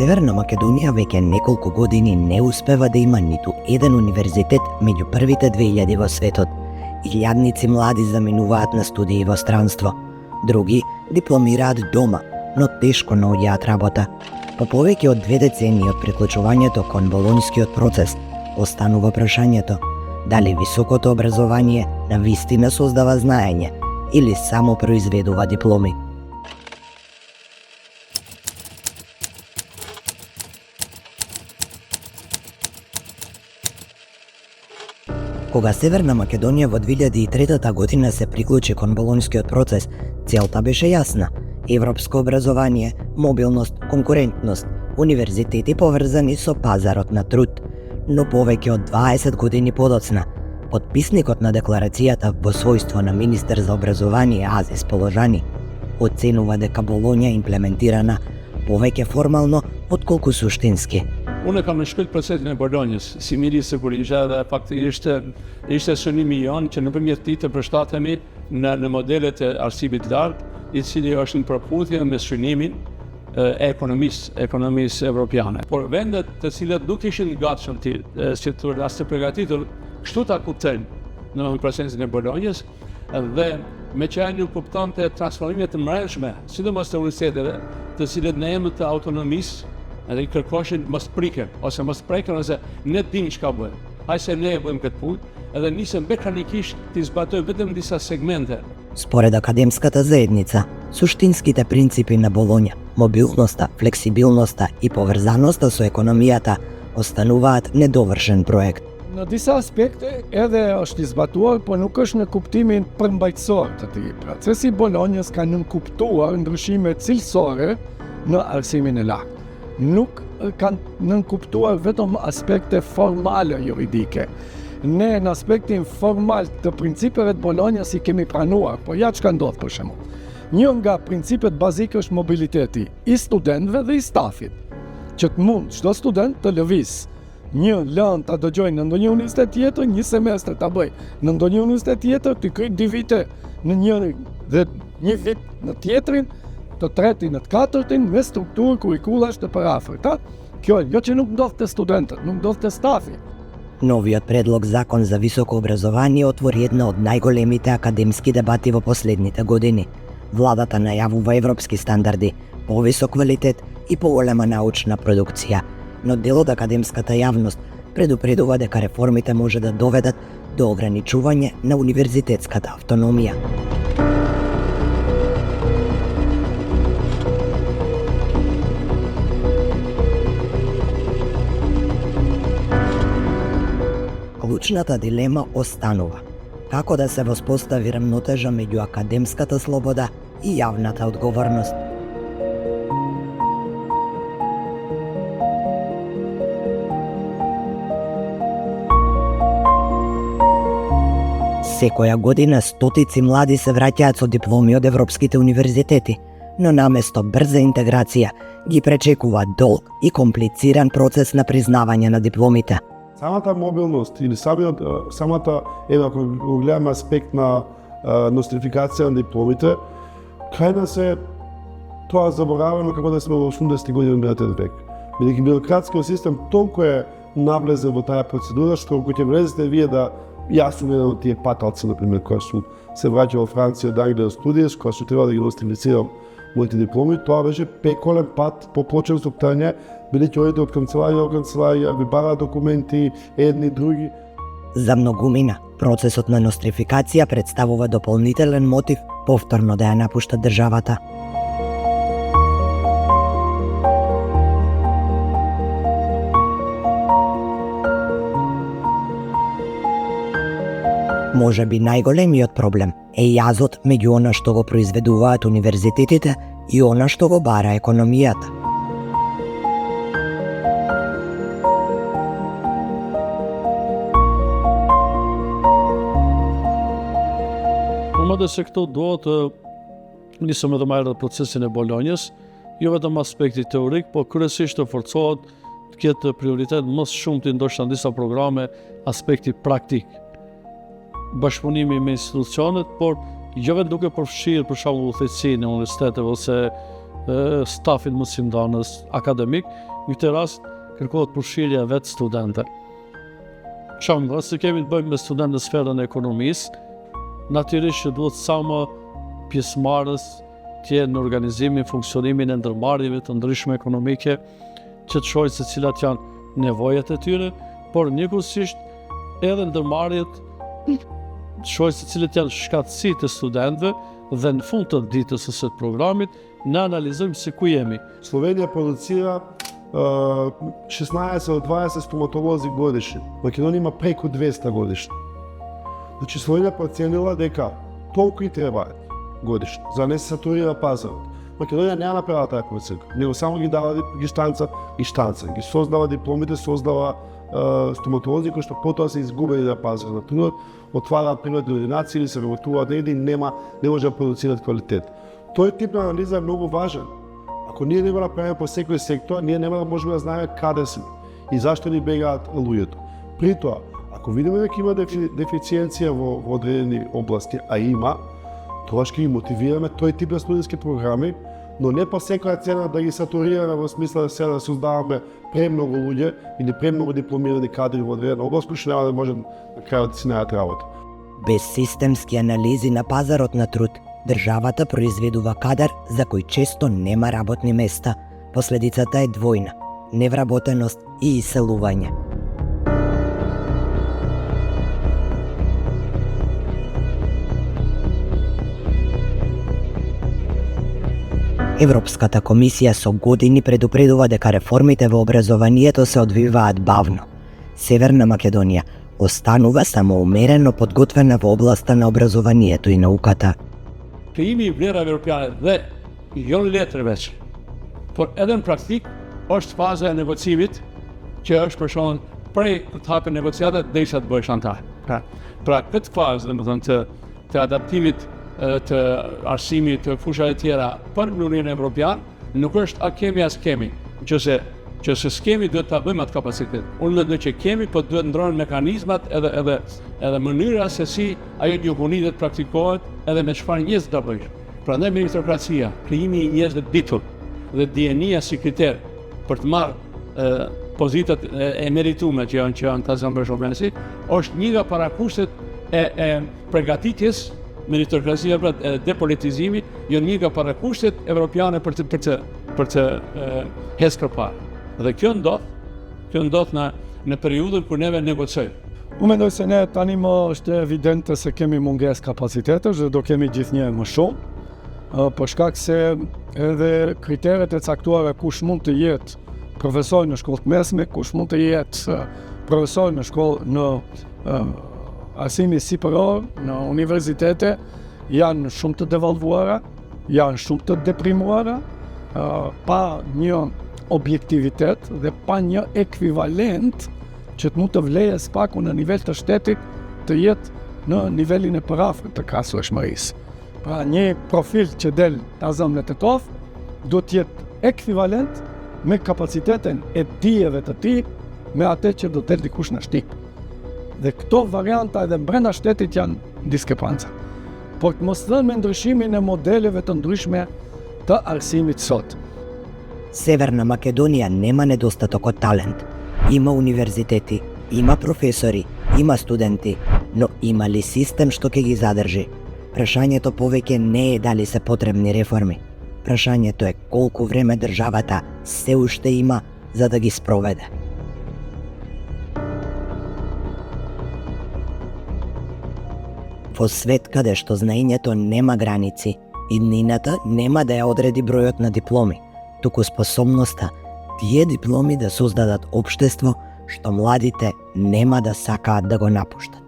Северна Македонија веќе неколку години не успева да има ниту еден универзитет меѓу првите 2000 во светот. Илјадници млади заминуваат на студии во странство. Други дипломираат дома, но тешко наоѓаат работа. По повеќе од 2 децении од приклучувањето кон болонјскиот процес, останува прашањето дали високото образование на вистина создава знаење или само произведува дипломи. Кога Северна Македонија во 2003 година се приклучи кон болонјскиот процес, целта беше јасна: европско образование, мобилност, конкурентност, универзитети поврзани со пазарот на труд. Но повеќе од 20 години подоцна, подписникот на декларацијата во својство на министер за образование Азис Положани оценува дека Болонја е имплементирана повеќе формално отколку суштински. Unë kam shkruar procesin e Bolonjës, si miri sigurisht dhe faktikisht ishte synimi jon që nëpërmjet tij të përshtatemi në modelet e arsimit larg, i cili është në përputhje me synimin e ekonomisë evropiane. Por vendet të cilat nuk ishin gatshëm si të përgatitur, kështu ta kuptojnë në procesin e Bolonjës dhe me që ai nuk kuptonte transformimet të mrekullueshme, sidomos të universiteteve, të cilat në emër të autonomisë edhe i kërkoshin mos priken, ose mos preken, ose ne dim çka bëjmë. Hajse ne e bëjmë këtë punë, edhe nisëm mekanikisht të zbatojmë vetëm disa segmente. Според академската заедница, суштинските принципи на Болонја, мобилноста, флексибилноста и поврзаноста со економијата остануваат недовршен проект. Në disa aspekte edhe është i zbatuar, por nuk është në kuptimin përmbajtësor të tij. Procesi i Bolonjës ka nënkuptuar ndryshime cilësore në arsimin e lartë. Nuk kanë nënkuptuar vetëm aspekte formale juridike. Ne në aspektin formal të principeve të Bolonjës i kemi pranuar, por ja çka ndodh për shembull. Një nga principet bazike është mobiliteti i studentëve dhe i stafit, që të mund çdo student të lëviz një lënë ta dëgjojë në ndonjë universitet tjetër, një semestër ta bëj në ndonjë universitet tjetër, të kryej 2 vite në njërin dhe 1 vit në tjetrin, të tretin në të katërtin me strukturë kurrikulash të parafërta. Kjo jo që nuk ndodh te studentët, nuk ndodh te stafi. Новиот предлог закон за високо образование отвори една од најголемите академски дебати во последните години. Владата најавува европски стандарди, повисок квалитет и поголема научна продукција, но дел од академската јавност предупредува дека реформите може да доведат до ограничување на универзитетската автономија. Клучната дилема останува: како да се воспостави рамнотежа меѓу академската слобода и јавната одговорност. Секоја година стотици млади се враќаат со дипломи од европските универзитети, но наместо брза интеграција ги пречекува долг и комплициран процес на признавање на дипломите. Самата мобилност или самата ако го гледаме аспект на нострификација на дипломите, кај нас е тоа заборавено како да сме во 80-ти години на минатиот век. Бидејќи бирократскиот систем толку е навлезен во таа процедура, што кога ќе влезете вие да јас сум еден од тие паталци, например, кој сум се враќал во Франција од Англија студија, кога што треба да ги нострифицирам моите дипломи, тоа беше пеколен пат по почесто птање, бидејќи одите од канцеларија до канцеларија, ви бараат документи, едни, други. За многумина, процесот на нострификација представува дополнителен мотив повторно да ја напуштат државата. Може би најголемиот проблем е јазот меѓу она што го произведуваат универзитетите и она што го бара економијата. Mada se këto duhet të nisëm edhe më herët procesin e Bolonjës, jo vetëm aspekti teorik, po kryesisht të forcohet të ketë prioritet më shumë të ndoshta në disa programe aspekti praktik. Bashkëpunimi me institucionet, por jo vetëm duke përfshirë për shembull udhëheqësinë e universiteteve ose stafin mësimdhanës akademik, në këtë rast kërkohet përfshirja vetë studentëve. Qëmë, se kemi të bëjmë me studentë në sferën e ekonomisë, natyrisht që duhet sa më pjesëmarrës tjenë në organizimin, funksionimin e ndërmarrjeve të ndryshme ekonomike, që të shohë se cilat janë nevojat e tyre, por njëkohësisht edhe ndërmarrjet të shohë se cilat janë shkatësitë e studentëve dhe në fund të ditës së programit ne analizojmë se ku jemi. Slovenija producira 16 до 20 стоматолози годишно. Македонија има преку 200 годишно. Значи Словенија проценила дека толку и треба годишно, за да не се сатурира пазарот. Македонија не ја направила таа проценка, него само ги дава ги штанца, ги создава дипломите, создава стоматолози кои што потоа се изгубени на пазарот на трудот, отвараат приватни ординации или се вработуваат негде и не може да продуцираат квалитет. Тој тип на анализа е многу важен. Ако ние не го направиме по секој сектор, ние нема да можеме да знаеме каде сме и зашто ни бегаат луѓето. При тоа, ако видиме дека има дефициенција во одредени области, а има, тоа ќе ги мотивираме тој тип на студентски програми, но не по секоја цена да ги сатурираме во смисла да се да создаваме премногу луѓе или премногу дипломирани кадри во одредена област, кои што нема да може на крајот да си најдат работа. Без системски анализи на пазарот на труд, државата произведува кадар за кој често нема работни места. Последицата е двојна – невработеност и иселување. Европската комисија со години предупредува дека реформите во образованието се одвиваат бавно. Северна Македонија останува само умерено подготвена во областа на образованието и науката. Krijimi i vlerave europiane dhe jo në letër veç, por edhe në praktik është faza e negocimit që është për shembull prej të hapën negociatat derisa të bëhesh antar. Pra këtë fazë, domethënë të adaptimit të arsimit të fushave të tjera për Unionin Evropian nuk është a kemi as kemi, që se skemi duhet ta bëjmë atë kapacitet. Unë mendoj që kemi, po duhet ndrohen mekanizmat edhe mënyra se si ajo njëhunitet praktikohet edhe me çfarë njerëz ta bëjë. Prandaj meritokracia, krijimi i njerëzve të ditur dhe dienia si kriter për të marrë pozitat e meritume që janë ta zëmbërshomësi, është një nga parakushtet e përgatitjes meritokracia pra depolitizimi, janë një nga parakushtet evropiane për të hesë parë. Dhe kjo ndodh në periudhën kur neve negocojmë. Unë mendoj se ne tani më është evidente se kemi mungesë kapacitetesh dhe do kemi gjithnjë më shumë, për shkak se edhe kriteret e caktuara kush mund të jetë profesor në shkollë të mesme, kush mund të jetë profesor në shkollë në arsimi superior, në universitete, janë shumë të devalvuara, janë shumë të deprimuara, pa një objektivitet dhe pa një ekvivalent që të mund të vlejes paku në nivel të shtetit të jetë në nivelin e përafërt të krahasueshmërisë. Pra një profil që del ta zëmlet e tof, do të jetë ekvivalent me kapacitetin e dijeve të tij me atë që do të del dikush në shtëpi. Dhe këto varianta edhe brenda shtetit janë diskrepanca. Por të mos thënë me ndryshimin e modeleve të ndryshme të arsimit sot. Северна Македонија нема недостаток од талент. Има универзитети, има професори, има студенти, но има ли систем што ќе ги задржи? Прашањето повеќе не е дали се потребни реформи. Прашањето е колку време државата се уште има за да ги спроведе. Во свет каде што знаењето нема граници, иднината нема да ја одреди бројот на дипломи, туку способноста тие дипломи да создадат општество што младите нема да сакаат да го напуштат.